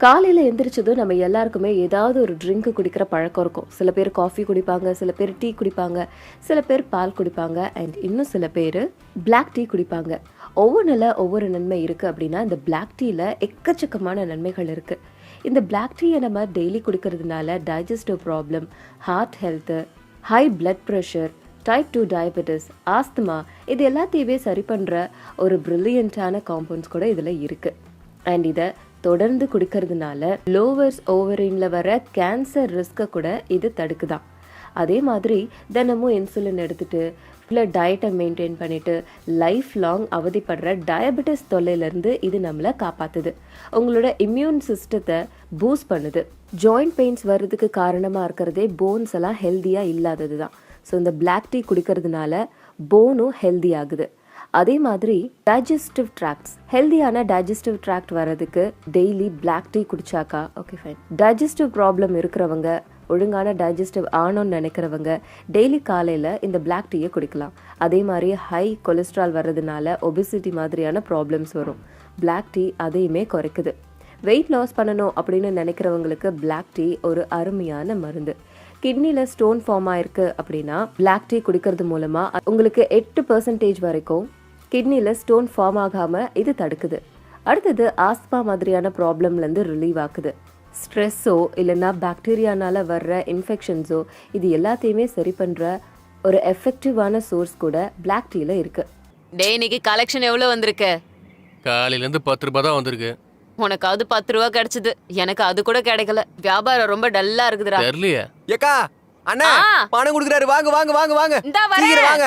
காலையில் எந்திரிச்சதும் நம்ம எல்லாருக்குமே ஏதாவது ஒரு ட்ரிங்க் குடிக்கிற பழக்கம் இருக்கும். சில பேர் காஃபி குடிப்பாங்க, சில பேர் டீ குடிப்பாங்க, சில பேர் பால் குடிப்பாங்க, அண்ட் இன்னும் சில பேர் பிளாக் டீ குடிப்பாங்க. ஒவ்வொன்றில் ஒவ்வொரு நன்மை இருக்குது. அப்படின்னா இந்த பிளாக் டீயில் எக்கச்சக்கமான நன்மைகள் இருக்குது. இந்த பிளாக் டீயை நம்ம டெய்லி குடிக்கிறதுனால digestive problem, heart health, high blood pressure, type 2 diabetes, asthma, இது எல்லாத்தையுமே சரி பண்ணுற ஒரு ப்ரில்லியண்ட்டான காம்பவுண்ட்ஸ் கூட இதில் இருக்குது. அண்ட் இதை தொடர்ந்து குடிக்கிறதுனால லோவர்ஸ் ஓவரின்ல வர கேன்சர் ரிஸ்க்கை கூட இது தடுக்குதான். அதே மாதிரி தினமும் இன்சுலின் எடுத்துட்டு இல்லை டயட்டை மெயின்டைன் பண்ணிட்டு லைஃப் லாங் அவதிப்படுற டயபெட்டிஸ் தொல்லையிலேருந்து இது நம்மளை காப்பாற்றுது. உங்களோட இம்யூன் சிஸ்டத்தை பூஸ்ட் பண்ணுது. ஜாயிண்ட் பெயின்ஸ் வர்றதுக்கு காரணமாக இருக்கிறதே போன்ஸ் எல்லாம் ஹெல்த்தியாக இல்லாதது தான். ஸோ இந்த பிளாக் டீ குடிக்கிறதுனால போனும் ஹெல்தி ஆகுது. அதே மாதிரி டைஜஸ்டிவ் ட்ராக்ட்ஸ், ஹெல்தியான டைஜஸ்டிவ் ட்ராக்ட் வர்றதுக்கு டெய்லி பிளாக் டீ குடிச்சாக்கா ஓகே ஃபைன். டைஜஸ்டிவ் ப்ராப்ளம் இருக்கிறவங்க, ஒழுங்கான டைஜஸ்டிவ் ஆனோன்னு நினைக்கிறவங்க டெய்லி காலையில் இந்த பிளாக் டீயை குடிக்கலாம். அதே மாதிரி ஹை கொலஸ்ட்ரால் வர்றதுனால ஒபிசிட்டி மாதிரியான ப்ராப்ளம்ஸ் வரும். பிளாக் டீ அதையுமே குறைக்குது. வெயிட் லாஸ் பண்ணணும் அப்படின்னு நினைக்கிறவங்களுக்கு பிளாக் டீ ஒரு அருமையான மருந்து. கிட்னியில் ஸ்டோன் ஃபார்ம் ஆயிருக்கு அப்படின்னா பிளாக் டீ குடிக்கிறது மூலமாக உங்களுக்கு 8% வரைக்கும் கிட்னியில் ஸ்டோன் ஃபார்ம் ஆகாமல் இது தடுக்குது. அடுத்தது ஆஸ்மா மாதிரியான ப்ராப்ளம்லேருந்து ரிலீவ் ஆகுது. ஸ்ட்ரெஸ்ஸோ இல்லைன்னா பாக்டீரியானால வர்ற இன்ஃபெக்ஷன்ஸோ இது எல்லாத்தையுமே சரி பண்ணுற ஒரு எஃபெக்டிவான சோர்ஸ் கூட பிளாக் டீயில் இருக்குது. டே, இன்னைக்கு கலெக்ஷன் எவ்வளவு வந்திருக்கு? காலையிலேருந்து 10 ரூபாய் தான் வந்திருக்கு. உனக்காவது 10 ரூபா கிடைச்சது, எனக்கு அது கூட கிடைக்கல. வியாபாரம் ரொம்ப டல்லா இருக்குதுடா. தெரியலையே. ஏக்கா, அண்ணா ஆ. பணம் கொடுக்குறாரு, வாங்க வாங்க வாங்க வாங்க இந்தா வரேன். சீக்கிரம் வாங்க.